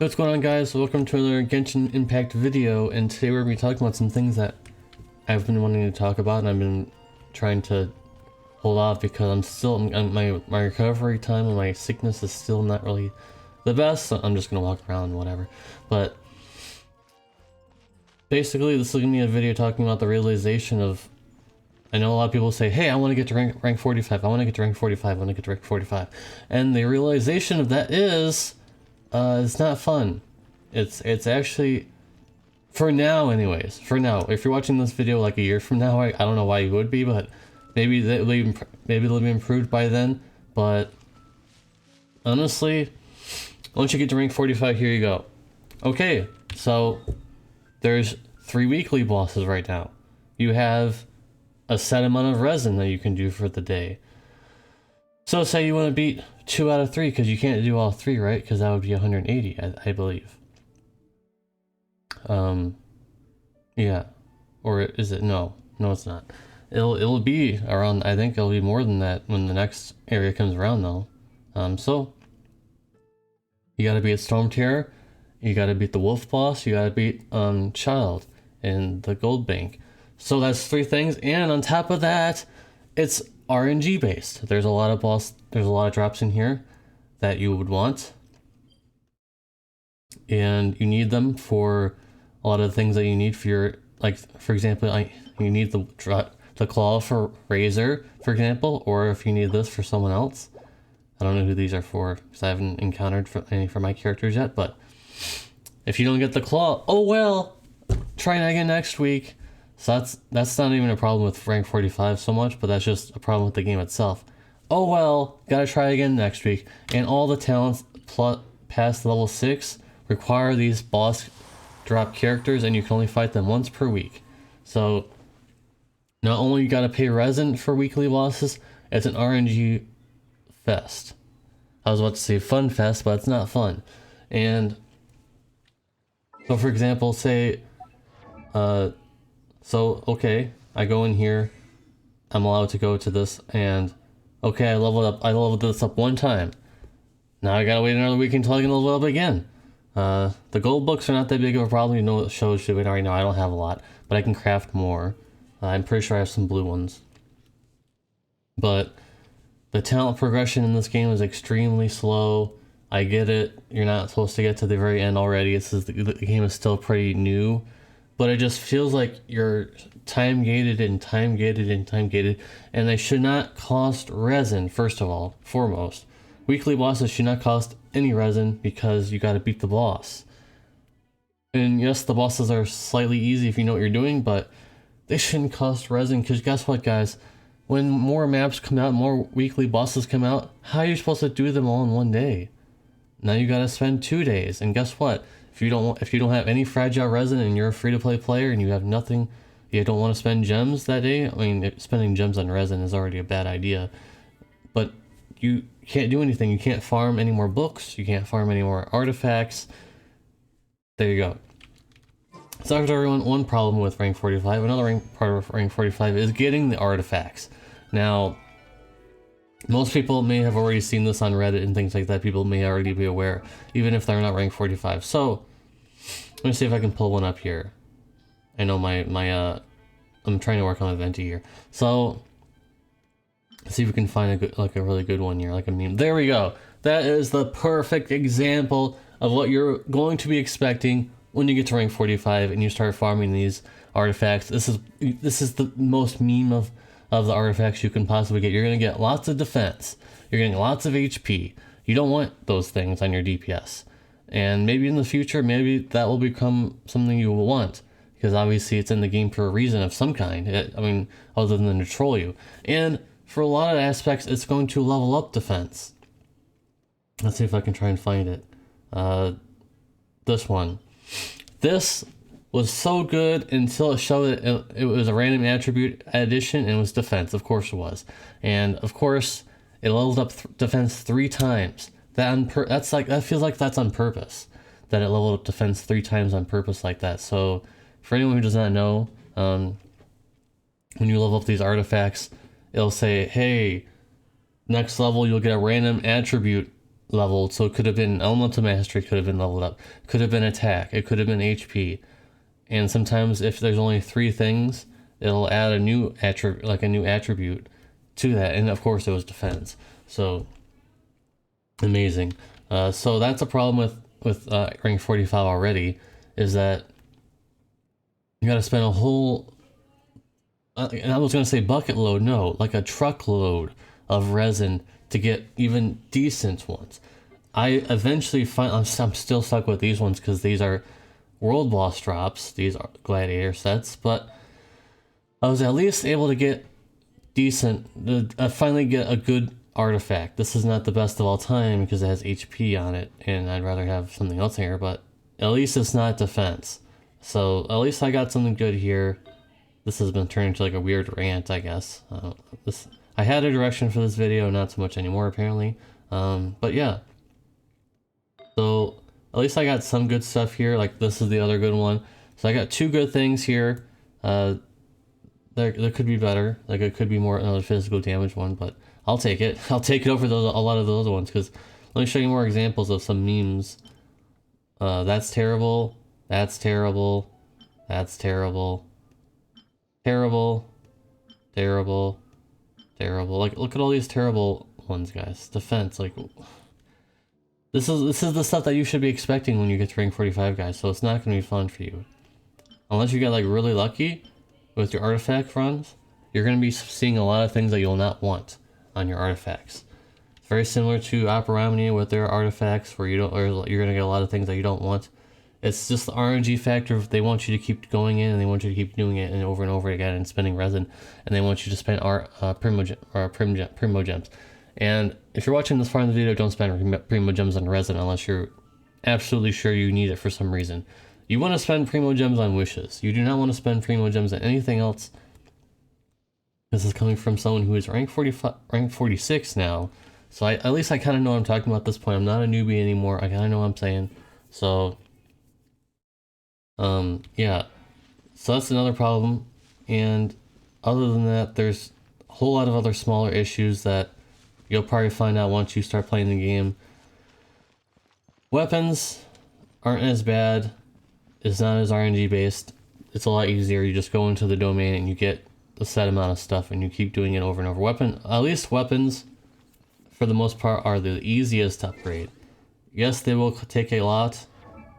What's going on, guys? Welcome to another Genshin Impact video, and today we're going to be talking about some things that I've been wanting to talk about and I've been trying to hold off because I'm still, my recovery time and my sickness is still not really the best, so I'm just going to walk around and whatever. But basically this is going to be a video talking about the realization of, I know a lot of people say, hey, I want to get to rank 45, I want to get to rank 45, I want to get to rank 45. And the realization of that is, it's not fun. It's actually, for now anyways, for now. If you're watching this video like a year from now, I don't know why you would be, but maybe they'll be improved by then. But honestly, once you get to rank 45, here you go. Okay, so there's 3 weekly bosses right now. You have a set amount of resin that you can do for the day. So say you want to beat 2 out of 3, because you can't do all 3, right? Because that would be 180, I believe. Yeah. Or is it? No, it's not. It'll be around, I think it'll be more than that when the next area comes around though. So you gotta beat Storm Terror, you gotta beat the Wolf Boss, you gotta beat Child and the Gold Bank. So that's 3 things, and on top of that, it's RNG based. There's a lot of drops in here that you would want, and you need them for a lot of the things that you need for your, like, for example, you need the claw for Razor, for example, or if you need this for someone else. I don't know who these are for because I haven't encountered any for my characters yet, but if you don't get the claw, oh well, try it again next week. So that's not even a problem with rank 45 so much, but that's just a problem with the game itself. Oh well, gotta try again next week. And all the talents past level 6 require these boss drop characters, and you can only fight them once per week. So not only you gotta pay resin for weekly bosses, it's an RNG fest. I was about to say fun fest, but it's not fun. And so for example, say so, okay, I go in here, I'm allowed to go to this, and okay, I leveled this up 1 time. Now I gotta wait another week until I can level up again. The gold books are not that big of a problem, you know what shows you it right now. I don't have a lot, but I can craft more. I'm pretty sure I have some blue ones. But the talent progression in this game is extremely slow. I get it, you're not supposed to get to the very end already. The game is still pretty new. But it just feels like you're time gated, and they should not cost resin, first of all, foremost. Weekly bosses should not cost any resin because you gotta beat the boss. And yes, the bosses are slightly easy if you know what you're doing, but they shouldn't cost resin, because guess what, guys? When more maps come out, more weekly bosses come out, how are you supposed to do them all in 1 day? Now you gotta spend 2 days, and guess what? If you don't have any fragile resin and you're a free-to-play player and you have nothing, you don't want to spend gems that day. I mean, spending gems on resin is already a bad idea, but you can't do anything. You can't farm any more books. You can't farm any more artifacts. There you go. So after everyone, one problem with rank 45. Another part of rank 45 is getting the artifacts. Now, most people may have already seen this on Reddit and things like that. People may already be aware, even if they're not rank 45. So, let me see if I can pull one up here. I know I'm trying to work on a venti here. So, let's see if we can find a really good one here, like a meme. There we go. That is the perfect example of what you're going to be expecting when you get to rank 45 and you start farming these artifacts. This is the most meme of the artifacts you can possibly get. You're going to get lots of defense. You're getting lots of HP. You don't want those things on your DPS. And maybe in the future, maybe that will become something you will want. Because obviously it's in the game for a reason of some kind. I mean, other than to troll you. And for a lot of aspects, it's going to level up defense. Let's see if I can try and find it. This one. This was so good until it showed that it was a random attribute addition, and it was defense. Of course it was. And of course it leveled up defense 3 times. That feels like that's on purpose, that it leveled up defense 3 times on purpose like that. So for anyone who does not know, when you level up these artifacts, it'll say, hey, next level you'll get a random attribute leveled, so it could have been elemental mastery, could have been leveled up, could have been attack, it could have been HP. And sometimes if there's only 3 things, it'll add a new attribute, like a new attribute to that, and of course it was defense. So amazing. So that's a problem with rank 45 already, is that you gotta spend a whole, and I was gonna say bucket load, no, like a truckload of resin to get even decent ones. I eventually find, I'm still stuck with these ones because these are world boss drops, these are gladiator sets, but I was at least able to get decent, finally get a good artifact. This is not the best of all time because it has HP on it, and I'd rather have something else here, but at least it's not defense. So at least I got something good here. This has been turned into like a weird rant, I guess. I had a direction for this video, not so much anymore apparently. But yeah. So at least I got some good stuff here. Like this is the other good one. So I got 2 good things here. There could be better. Like it could be more another physical damage one, but I'll take it. I'll take it over a lot of those other ones, because let me show you more examples of some memes. That's terrible. That's terrible. That's terrible. Terrible. Terrible. Terrible. Like, look at all these terrible ones, guys. Defense, like, this is the stuff that you should be expecting when you get to rank 45, guys. So it's not gonna be fun for you, unless you get like really lucky with your artifact runs. You're gonna be seeing a lot of things that you'll not want on your artifacts. It's very similar to Opera Omnia with their artifacts, where you're gonna get a lot of things that you don't want. It's just the RNG factor. They want you to keep going in, and they want you to keep doing it and over again and spending resin, and they want you to spend primo gems. And if you're watching this far in the video, don't spend primo gems on resin unless you're absolutely sure you need it for some reason. You want to spend primo gems on wishes. You do not want to spend primo gems on anything else. This is coming from someone who is rank 46 now, so at least I kind of know what I'm talking about at this point. I'm not a newbie anymore. I kind of know what I'm saying. So yeah, so that's another problem. And other than that, there's a whole lot of other smaller issues that you'll probably find out once you start playing the game. Weapons aren't as bad. It's not as RNG based. It's a lot easier. You just go into the domain and you get a set amount of stuff, and you keep doing it over and over. At least weapons, for the most part, are the easiest to upgrade. Yes, they will take a lot.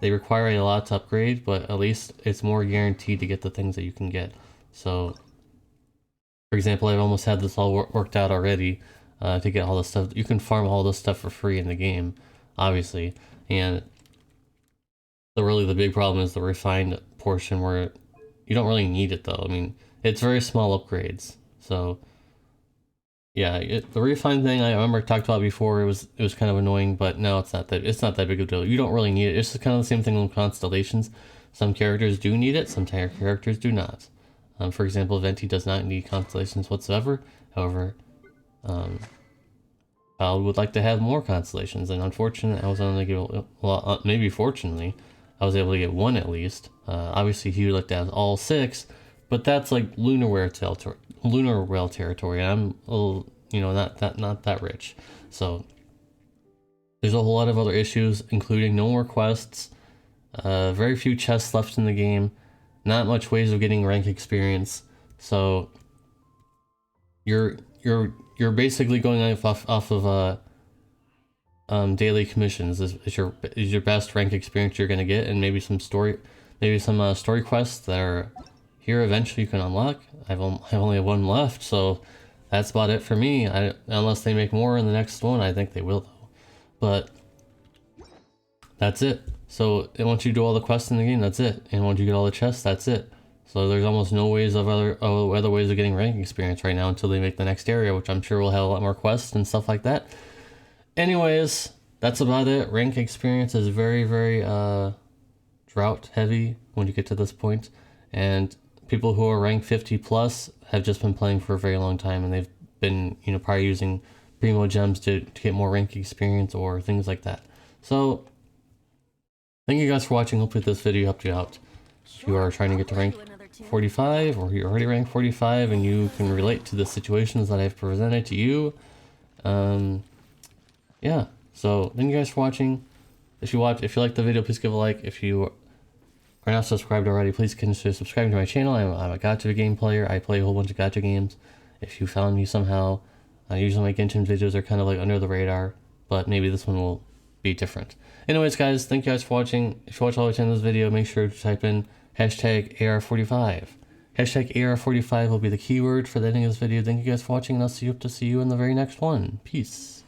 They require a lot to upgrade, but at least it's more guaranteed to get the things that you can get. So, for example, I've almost had this all worked out already to get all this stuff. You can farm all this stuff for free in the game, obviously. And the big problem is the refined portion, where you don't really need it though. I mean, it's very small upgrades. So yeah, the refined thing I remember I talked about before, it was kind of annoying, but now it's not that big of a deal. You don't really need it. It's just kind of the same thing with constellations. Some characters do need it, some characters do not. For example, Venti does not need constellations whatsoever. However, I would like to have more constellations, and unfortunately, I was only able, well, maybe fortunately, I was able to get 1 at least. Obviously, he would like to have all 6, but that's like lunar whale territory, and I'm a little, not that rich. So there's a whole lot of other issues, including no more quests, very few chests left in the game, not much ways of getting rank experience. So you're basically going off of daily commissions is your best rank experience you're gonna get, and maybe some story quests that are here eventually you can unlock. I only have 1 left, so that's about it for me. Unless they make more in the next one. I think they will though. But that's it. So once you do all the quests in the game, that's it. And once you get all the chests, that's it. So there's almost no ways of other ways of getting rank experience right now until they make the next area, which I'm sure will have a lot more quests and stuff like that. Anyways, that's about it. Rank experience is very, very drought heavy when you get to this point, and people who are rank 50 plus have just been playing for a very long time, and they've been, probably using primo gems to get more rank experience or things like that. So thank you guys for watching. Hopefully this video helped you out. If you are trying to get to rank 45, or you're already ranked 45 and you can relate to the situations that I've presented to you, yeah, So thank you guys for watching. If you like the video, please give a like. If you are not subscribed already, please consider subscribing to my channel. I'm a gacha game player. I play a whole bunch of gacha games. If you found me somehow, usually my Genshin videos are kind of like under the radar, but maybe this one will be different. Anyways, guys, thank you guys for watching. If you watch all the way to the end of this video, make sure to type in hashtag AR45. Hashtag AR45 will be the keyword for the ending of this video. Thank you guys for watching, and I'll see you in the very next one. Peace.